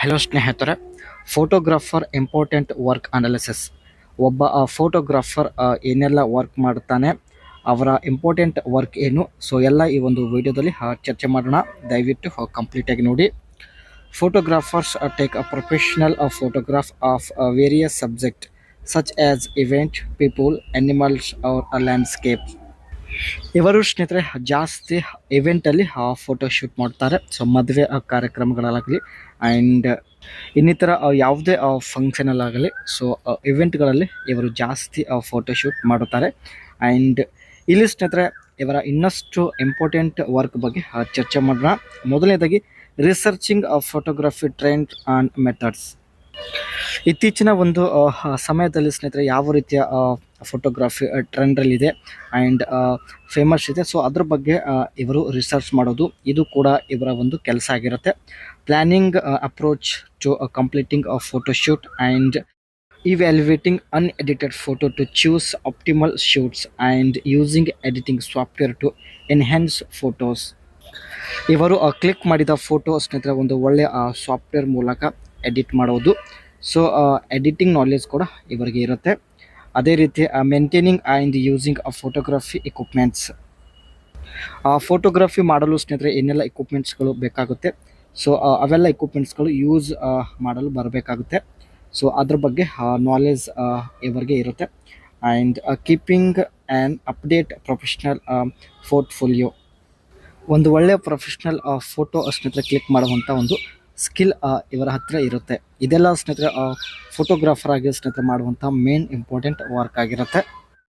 Hello ಸ್ನೇಹಿತರೆ, photographer important work analysis. ಒಬ್ಬ photographer ಏನೆಲ್ಲ ವರ್ಕ್ ಮಾಡ್ತಾನೆ, ಅವರ ಇಂಪಾರ್ಟೆಂಟ್ ವರ್ಕ್ ಏನು, ಸೊ ಎಲ್ಲ ಈ ಒಂದು ವಿಡಿಯೋದಲ್ಲಿ ಚರ್ಚೆ ಮಾಡೋಣ. ದಯವಿಟ್ಟು ಕಂಪ್ಲೀಟಾಗಿ ನೋಡಿ. Photographers take a professional photograph of various subjects such as event, people, animals or a landscape. ಇವರು ಸ್ನೇಹಿತರೆ ಜಾಸ್ತಿ ಇವೆಂಟಲ್ಲಿ ಫೋಟೋ ಶೂಟ್ ಮಾಡ್ತಾರೆ. ಸೊ ಮದುವೆ ಕಾರ್ಯಕ್ರಮಗಳಾಗಲಿ ಆ್ಯಂಡ್ ಇನ್ನಿತರ ಯಾವುದೇ ಫಂಕ್ಷನಲ್ಲಾಗಲಿ, ಸೊ ಇವೆಂಟ್ಗಳಲ್ಲಿ ಇವರು ಜಾಸ್ತಿ ಫೋಟೋ ಶೂಟ್ ಮಾಡುತ್ತಾರೆ. ಆ್ಯಂಡ್ ಇಲ್ಲಿ ಸ್ನೇಹಿತರೆ ಇವರ ಇನ್ನಷ್ಟು ಇಂಪಾರ್ಟೆಂಟ್ ವರ್ಕ್ ಬಗ್ಗೆ ಚರ್ಚೆ ಮಾಡೋಣ. ಮೊದಲನೇದಾಗಿ researching photography trend and methods. ಇತ್ತೀಚಿನ ಒಂದು ಸಮಯದಲ್ಲಿ ಸ್ನೇಹಿತರೆ ಯಾವ ರೀತಿಯ ಫೋಟೋಗ್ರಫಿ ಟ್ರೆಂಡಲ್ಲಿದೆ ಆ್ಯಂಡ್ ಫೇಮಸ್ ಇದೆ, ಸೊ ಅದ್ರ ಬಗ್ಗೆ ಇವರು ರಿಸರ್ಚ್ ಮಾಡೋದು, ಇದು ಕೂಡ ಇವರ ಒಂದು ಕೆಲಸ ಆಗಿರುತ್ತೆ. Planning approach to completing a photo shoot and evaluating unedited photo to choose optimal shoots and using editing software to enhance photos. ಇವರು ಕ್ಲಿಕ್ ಮಾಡಿದ ಫೋಟೋ ಸ್ನೇಹಿತರೆ ಒಂದು ಒಳ್ಳೆಯ ಸಾಫ್ಟ್ವೇರ್ ಮೂಲಕ ಎಡಿಟ್ ಮಾಡೋದು. ಸೊ ಎಡಿಟಿಂಗ್ ನಾಲೆಜ್ ಕೂಡ ಇವರಿಗೆ ಇರುತ್ತೆ. ಅದೇ ರೀತಿ maintaining and using photography equipments. Photography ಮಾಡಲು ಸ್ನೇಹಿತರೆ ಏನೆಲ್ಲ ಎಕ್ವಿಪ್ಮೆಂಟ್ಸ್ಗಳು ಬೇಕಾಗುತ್ತೆ, ಸೊ ಅವೆಲ್ಲ ಎಕ್ವಿಪ್ಮೆಂಟ್ಸ್ಗಳು ಯೂಸ್ ಮಾಡಲು ಬರಬೇಕಾಗುತ್ತೆ. ಸೊ ಅದ್ರ ಬಗ್ಗೆ ನಾಲೆಜ್ ಇವರಿಗೆ ಇರುತ್ತೆ. And keeping and update professional portfolio. ಒಂದು ಒಳ್ಳೆಯ ಪ್ರೊಫೆಷ್ನಲ್ ಫೋಟೋ ಸ್ನೇಹಿತರೆ ಕ್ಲಿಕ್ ಮಾಡುವಂಥ ಒಂದು ಸ್ಕಿಲ್ ಇವರ ಹತ್ತಿರ ಇರುತ್ತೆ. ಇದೆಲ್ಲ ಸ್ನೇಹಿತರೆ ಫೋಟೋಗ್ರಾಫರ್ ಆಗಿ ಸ್ನೇಹಿತರೆ ಮಾಡುವಂಥ ಮೇನ್ ಇಂಪಾರ್ಟೆಂಟ್ ವರ್ಕ್ ಆಗಿರುತ್ತೆ.